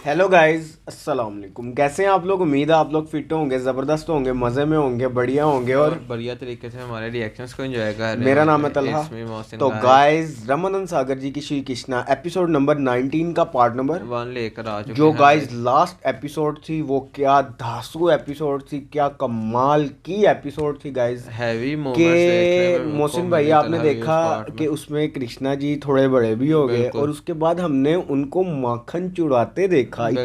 Hello guys, अस्सलाम वालेकुम। कैसे हैं आप लोग? उम्मीद है आप लोग फिट होंगे, ज़बरदस्त होंगे, मज़े में होंगे, बढ़िया होंगे। और और बढ़िया तरीके से हमारे रिएक्शंस को एंजॉय कर रहे मेरा नाम होंगे। है तलहा। इट्स मी मोहसिन तो गाइस। गाइस, रमनन सागर जी की श्री कृष्णा एपिसोड नंबर 19 का पार्ट नंबर वन लेकर आ चुके जो हैं गाइस गाइस। लास्ट एपिसोड थी वो क्या धांसू एपिसोड थी, क्या कमाल की एपिसोड थी गाइस। हैवी मोमेंट्स देखने के में को मोहसिन भाई मिली आपने तलहा भी देखा उस पार्ट में। कि उसमें कृष्णा जी थोड़े बड़े भी हो गए बिल्कुल और उसके बाद हमने उनको माखन चुराते देखा। बिल्कुल।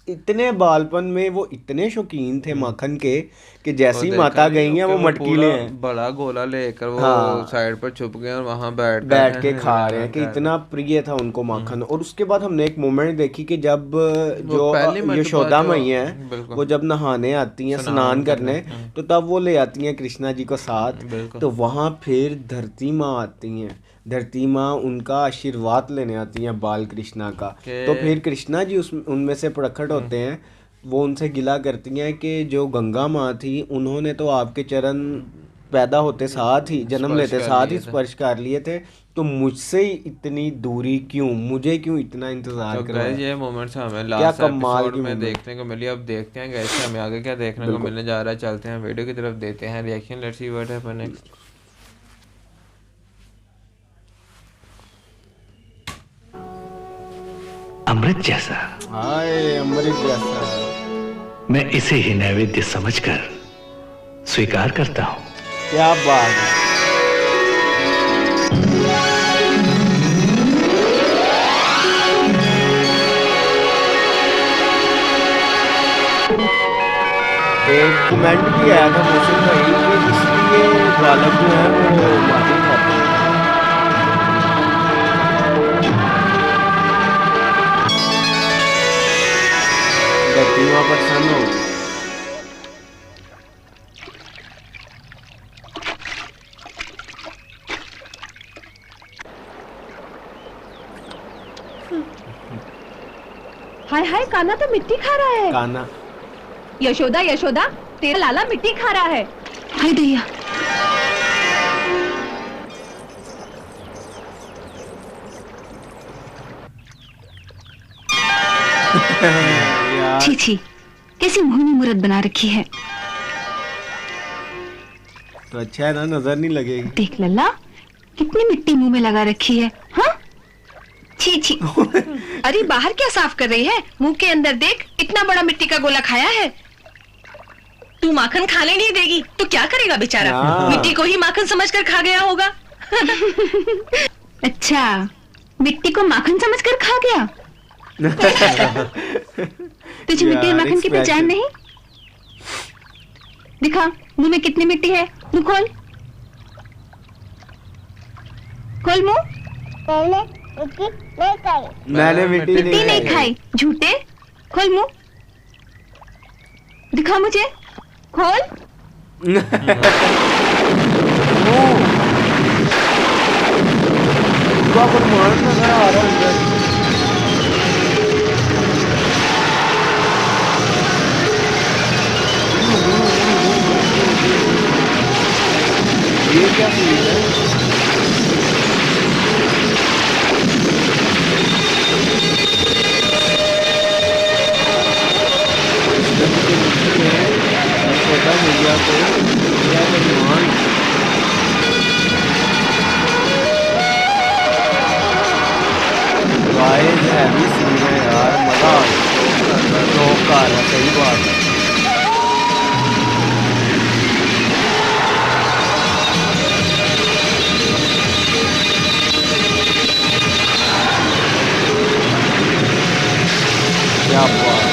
इतने बालपन में वो इतने शौकीन थे हम्म। माखन के कि वो जैसी देखा माता नहीं गई हैं कि वो वो मटकीले पूरा हैं। बड़ा गोला लेकर वो हाँ, साइड पर छुप गए और वहां बैठ कर बैठ के खा रहे हैं कि कर रहे। इतना प्रिय था उनको हम्म। माखन। और उसके बाद हमने एक मोमेंट देखी कि जब वो जो पहली मर्तबा यशोदा जो मैया हैं बिल्कुल वो जब नहाने आती हैं स्नान स्नान करने। करने, तो तब वो ले आती हैं कृष्णा जी को साथ। बिल्कुल तो वहाँ फिर धरती माँ आती हैं। धरती माँ उनका आशीर्वाद लेने आती हैं बाल कृष्णा का। के तो फिर कृष्णा जी उस उनमें से प्रकट होते हैं। वो उनसे गिला करती हैं कि जो गंगा माँ थी उन्होंने तो आपके चरण पैदा होते साथ ही, जन्म स्पर्श लेते कर साथ ही लिए थे। स्पर्श कर लिए थे। तो मुझसे ही इतनी दूरी क्यों, मुझे क्यों इतना इंतजार तो गैस करवाया? ये मोमेंट्स हमें क्या लास्ट कमाल एपिसोड की में मूवमेंट। देखने को मिली। अब देखते हैं गैस हमें आगे क्या देखने को बिल्कुल। मिलने जा रहा है। चलते हैं वीडियो की तरफ, देते हैं reaction. Let's see what happen next. Amrit जैसा हाय अमृत जैसा। मैं इसे ही नैवेद्य समझकर स्वीकार करता हूं। क्या बात है। एक कमेंट भी आया था मोहसिन भाई कि इसलिए बालक जो है वो माखन खाते हैं। धरती माँ प्रसन्न होगी। हाय हाय, कान्हा तो मिट्टी खा रहा है। कान्हा। यशोदा यशोदा, तेरा लाला मिट्टी खा रहा है। हाय दैया। यार छी छी, कैसी मोहिनी मूरत बना रखी है। तो अच्छा है ना, नजर नहीं लगेगी। देख लल्ला, कितनी मिट्टी मुंह में लगा रखी है। हाँ, छी छी। अरे बाहर क्या साफ कर रही है? मुंह के अंदर देख, इतना बड़ा मिट्टी का गोला खाया है। तू माखन खाने नहीं देगी तो क्या करेगा बेचारा? हाँ। मिट्टी को ही माखन समझकर खा गया होगा। अच्छा, मिट्टी को माखन समझकर खा गया। तुझे मिट्टी और यार, माखन की पहचान expression। नहीं? दिखा, मुंह में कितनी मिट्टी है। मुंह खोल, खोल मुंह। मैंने मिट्टी मिट्टी नहीं खाई, झूठे। खोल मुंह, दिखा मुझे, खोल। उसका प्रमाण नजर आ रहा है अंदर। ये क्या चीज है? यशोदा मैया को क्या सम्मान। गाइस हैवी सीन है यार, मजा आ गया। शौक आ रहा है, सही बात है। क्या बात।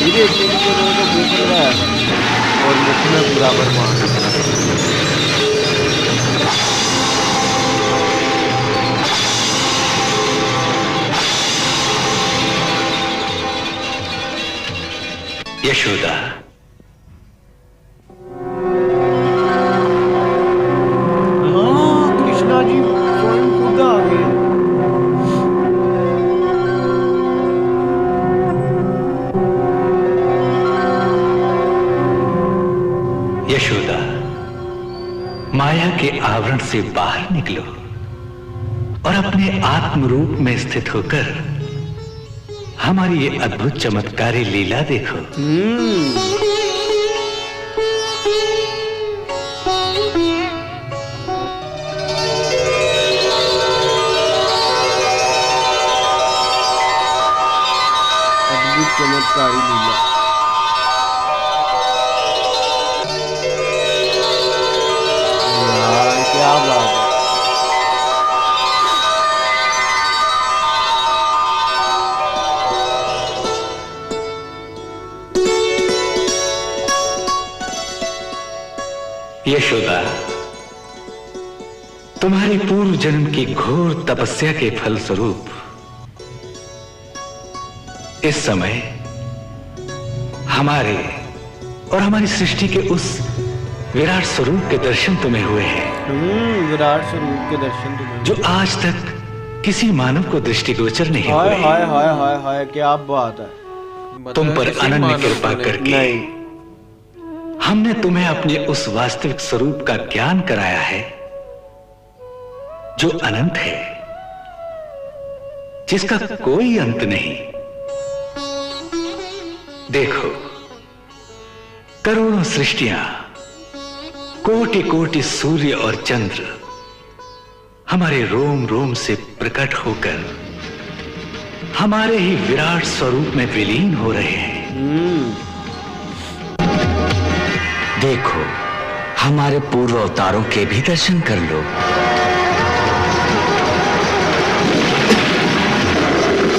भारी देखने की उन्होंने तो मुंह लगाया था और मुख में बराबर मार। यशोदा, हाँ कृष्णा जी स्वयं खुद आ गए। यशोदा, माया के आवरण से बाहर निकलो और अपने आत्म रूप में स्थित होकर हमारी ये अद्भुत चमत्कारी लीला देखो। अद्भुत चमत्कारी लीला। यार क्या बात है। यशोदा, तुम्हारी पूर्व जन्म की घोर तपस्या के फल स्वरूप इस समय हमारे और हमारी सृष्टि के उस विराट स्वरूप के दर्शन तुम्हें हुए हैं। विराट स्वरूप के दर्शन तुम्हें जो आज तक किसी मानव को दृष्टिगोचर नहीं हाय हुए। हाय हाय हाय हाय क्या बात है। तुम पर किसी अनन्य मानव कृपा को करके नहीं हमने तुम्हें अपने उस वास्तविक स्वरूप का ज्ञान कराया है जो अनंत है, जिसका कोई अंत नहीं। देखो, करोड़ों सृष्टियां, कोटि कोटि सूर्य और चंद्र हमारे रोम रोम से प्रकट होकर हमारे ही विराट स्वरूप में विलीन हो रहे हैं। देखो, हमारे पूर्व अवतारों के भी दर्शन कर लो।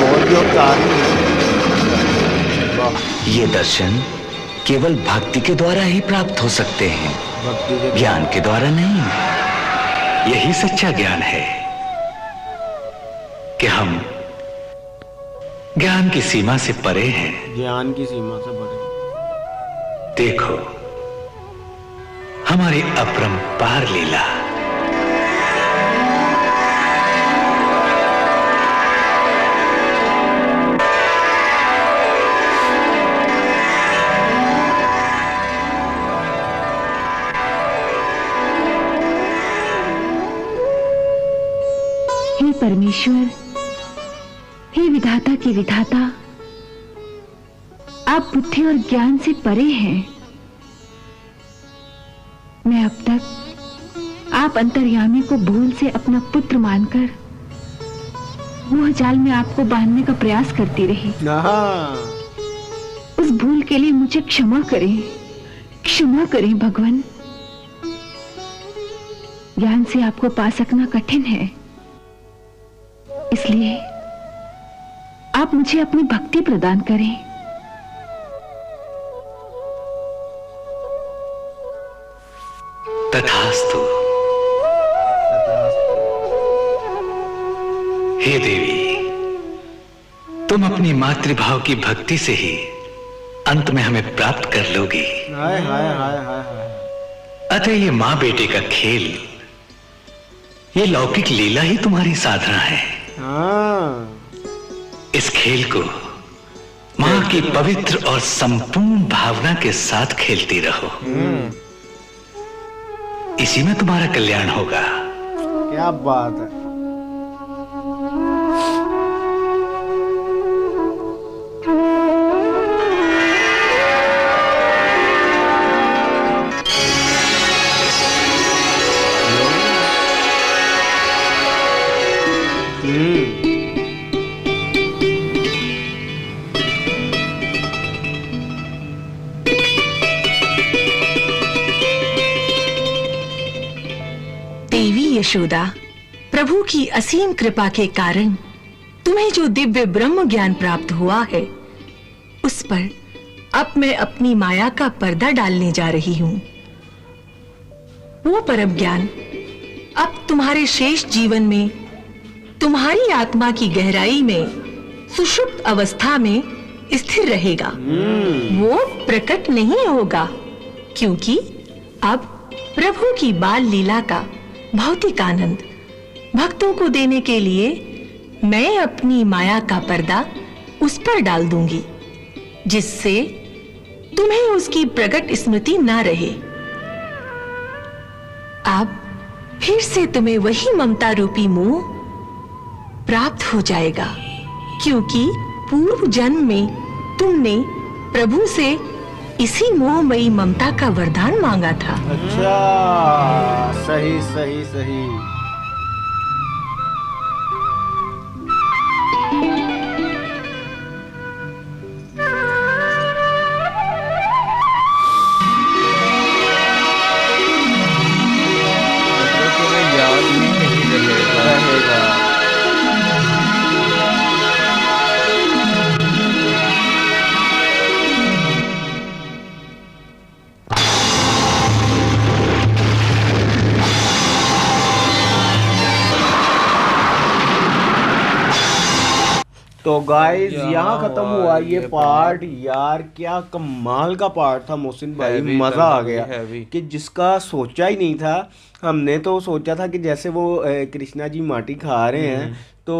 और जो अवतार वाह, ये दर्शन केवल भक्ति के द्वारा ही प्राप्त हो सकते हैं, भक्ति के ज्ञान के द्वारा नहीं। यही सच्चा ज्ञान है कि हम ज्ञान की सीमा से परे हैं। ज्ञान की सीमा से बड़े। देखो, हमारी अपरंपार लीला। हे परमेश्वर, हे विधाता के विधाता, आप बुद्धि और ज्ञान से परे हैं। मैं अब तक आप अंतर्यामी को भूल से अपना पुत्र मानकर मोह जाल में आपको बांधने का प्रयास करती रही। उस भूल के लिए मुझे क्षमा करें भगवान। ज्ञान से आपको पा सकना कठिन है, इसलिए आप मुझे अपनी भक्ति प्रदान करें। तथास्तु। हे देवी, तुम अपनी मातृभाव की भक्ति से ही अंत में हमें प्राप्त कर लोगी। हाय हाय हाय हाय हाय। अतः ये मां बेटे का खेल, ये लौकिक लीला ही तुम्हारी साधना है। हाँ, इस खेल को मां की पवित्र और संपूर्ण भावना के साथ खेलती रहो। इसी में तुम्हारा कल्याण होगा। क्या बात है। देवी यशोदा, प्रभु की असीम कृपा के कारण तुम्हें जो दिव्य ब्रह्म ज्ञान प्राप्त हुआ है, उस पर अब मैं अपनी माया का पर्दा डालने जा रही हूं। वो परम ज्ञान अब तुम्हारे शेष जीवन में तुम्हारी आत्मा की गहराई में सुषुप्त अवस्था में स्थिर रहेगा। वो प्रकट नहीं होगा, क्योंकि अब प्रभु की बाल लीला का भौतिक आनंद भक्तों को देने के लिए मैं अपनी माया का पर्दा उस पर डाल दूंगी, जिससे तुम्हें उसकी प्रकट स्मृति ना रहे। अब फिर से तुम्हें वही ममता रूपी मोह प्राप्त हो जाएगा, क्योंकि पूर्व जन्म में तुमने प्रभु से इसी मोहमयी ममता का वरदान मांगा था। अच्छा, सही सही सही। मतलब तुम्हें याद भी नहीं रहेगा। तो गाइस यहाँ यहाँ खत्म हुआ ये पार्ट। यार क्या कमाल का पार्ट था मोहसिन भाई, Heavy मजा था, आ heavy, गया heavy। कि जिसका सोचा ही नहीं था। हमने तो सोचा था कि जैसे वो कृष्णा जी माटी खा रहे हैं तो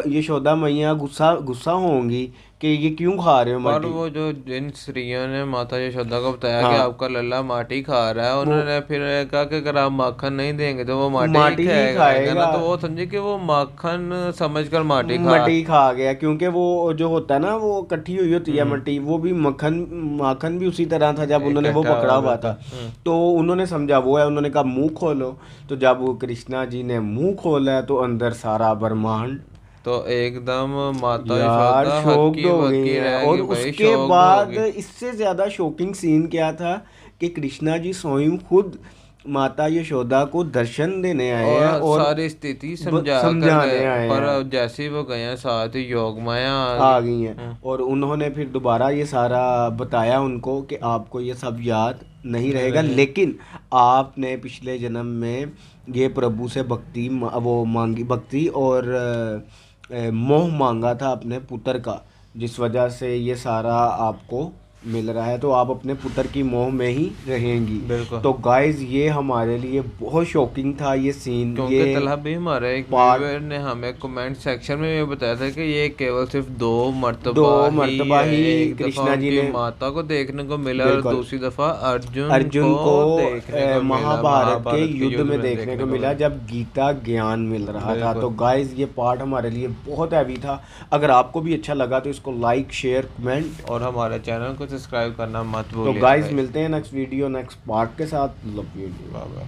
यशोदा मैया गुस्सा गुस्सा होंगी कि ये क्यों खा रहे हो पर माटी। वो जो जिन स्त्रियों ने माता यशोदा को बताया कि हाँ। आपका लल्ला माटी खा रहा है, उन्होंने फिर कहा कि अगर आप माखन नहीं देंगे तो वो माटी माटी ही ही खाएगा ना। खाएगा। तो वो समझे कि वो माखन समझकर माटी मटी खा गया, क्योंकि वो जो होता है ना वो इकट्ठी हुई होती है मट्टी, वो भी माखन भी उसी तरह था जब उन्होंने वो इकट्ठा पकड़ा हो हुआ गया था। तो उन्होंने समझा वो है, उन्होंने कहा मुंह खोलो। तो जब वो कृष्णा जी ने मुंह खोला तो अंदर सारा ब्रह्मांड तो एकदम माता यार यशोदा शौक हक्की हो गई बक्की है। रह और गई भाई, उसके शौक हो बाद गई। इससे ज्यादा शॉकिंग सीन क्या था कि कृष्णा जी स्वयं खुद माता यशोदा को दर्शन देने आए हैं और और सारी स्थिति समझा समझाने कर आए पर हैं। जैसे ही वो गए हैं साथ ही योग माया आ गई हैं और उन्होंने फिर दोबारा ये सारा बताया उनको कि आपको ये सब याद नहीं रहेगा, लेकिन आपने पिछले जन्म में ये प्रभु से भक्ति वो मांगी, भक्ति और मोह मांगा था अपने पुत्र का, जिस वजह से ये सारा आपको मिल रहा है। तो आप अपने पुत्र की मोह में ही रहेंगी। बिल्कुल। तो गाइज ये हमारे लिए बहुत शॉकिंग था ये सीन। क्योंकि ये तलहा भी हमारे एक part- व्यूअर ने हमें कमेंट सेक्शन में ये बताया था कि ये केवल सिर्फ दो मर्तबा दो मर्तबा है। ही एक दफा कृष्णा जी उनकी ने माता को देखने को मिला और बिल्कुल। दूसरी दफा अर्जुन अर्जुन को देखने को मिला, महाभारत के युद्ध में देखने को मिला जब गीता ज्ञान मिल रहा था। तो गाइज ये पार्ट हमारे लिए बहुत हैवी था। अगर आपको भी अच्छा लगा तो इसको लाइक शेयर कमेंट और हमारे चैनल को सब्सक्राइब करना मत तो भूलिए। गाइज मिलते हैं नेक्स्ट वीडियो नेक्स्ट पार्ट के साथ। Love you. Bye bye.